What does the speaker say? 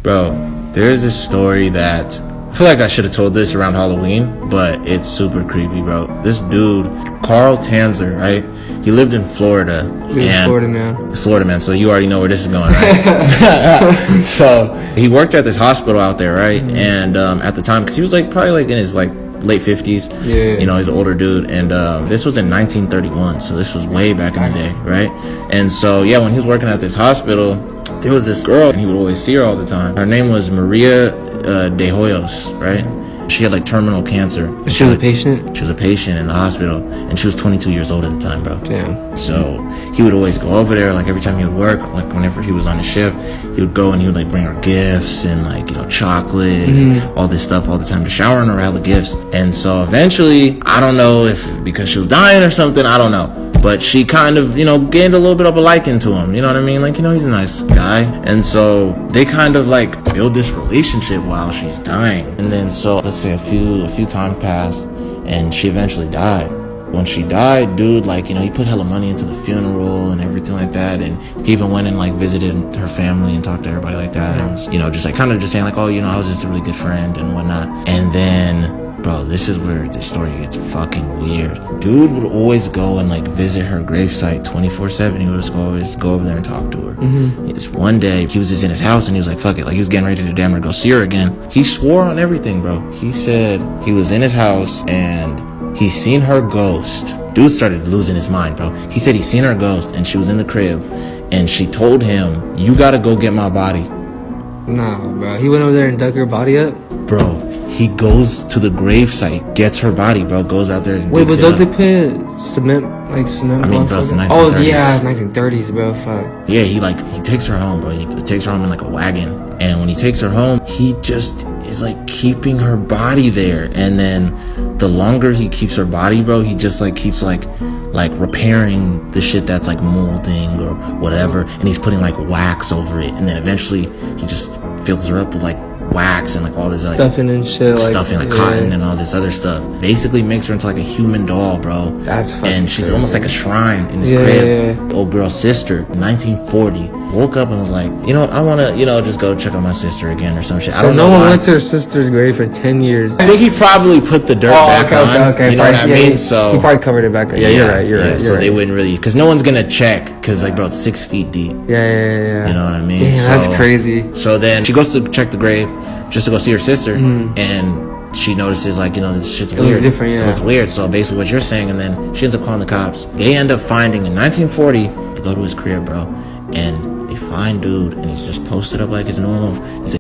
Bro, there's this story that I feel like I should have told this around Halloween, but it's super creepy, bro. This dude, Carl Tanzer, right? He lived in Florida. Florida man. Florida man, so you already know where this is going, right? So he worked at this hospital out there, right? Mm-hmm. And at the time, because he was probably in his late 50s. Yeah. You know, he's an older dude. And this was in 1931, so this was way back in the day, right? And so, yeah, when he was working at this hospital, there was this girl, and he would always see her all the time. Her name was Maria de Hoyos, right? She had terminal cancer. She was a patient? She was a patient in the hospital, and she was 22 years old at the time, bro. Damn. So he would always go over there, every time he would work, whenever he was on his shift, he would go and he would bring her gifts and chocolate, and all this stuff all the time, to shower her all the gifts. And so eventually, I don't know if because she was dying or something, I don't know. But she kind of, gained a little bit of a liking to him. You know what I mean? He's a nice guy. And so they kind of build this relationship while she's dying. And then so let's say a few times passed and she eventually died. When she died, dude, he put hella money into the funeral and everything like that. And he even went and visited her family and talked to everybody like that. And was, just kind of just saying oh, I was just a really good friend and whatnot. And then, bro, this is where the story gets fucking weird. Dude would always go and visit her gravesite 24/7. He would just always go over there and talk to her. Mm-hmm. Just one day, he was just in his house and he was like, fuck it. He was getting ready to damn near go see her again. He swore on everything, bro. He said he was in his house and he seen her ghost. Dude started losing his mind, bro. He said he seen her ghost and she was in the crib and she told him, you gotta go get my body. Nah, bro. He went over there and dug her body up? Bro. He goes to the gravesite, gets her body, bro, goes out there and wait, but don't they put cement, cement? I mean, bro, it's the 1930s. Oh, yeah, 1930s, bro, fuck. Yeah, he takes her home, bro. He takes her home in a wagon. And when he takes her home, he just is keeping her body there. And then the longer he keeps her body, bro, he just keeps repairing the shit that's molding or whatever. And he's putting wax over it. And then eventually he just fills her up with wax and all this stuffing and shit, stuffing cotton and all this other stuff. Basically makes her into a human doll, bro. That's fucking and she's crazy. Almost like a shrine in his crib. The old girl's sister, 1940, woke up and was like, you know what, I want to just go check on my sister again or some shit. So I don't know. No one went to her sister's grave for 10 years. I think he probably put the dirt back on. Okay. You know what I mean? So he probably covered it back up. Yeah, you're right. So they wouldn't really, because no one's gonna check, because bro, it's 6 feet deep. Yeah. You know what I mean? Damn, that's crazy. So then she goes to check the grave just to go see her sister, and she notices this shit's weird. It looks different, yeah. It looks weird. So basically what you're saying, and then she ends up calling the cops. They end up finding in 1940 to go to his crib, bro, and they find dude, and he's just posted up like his normal. He's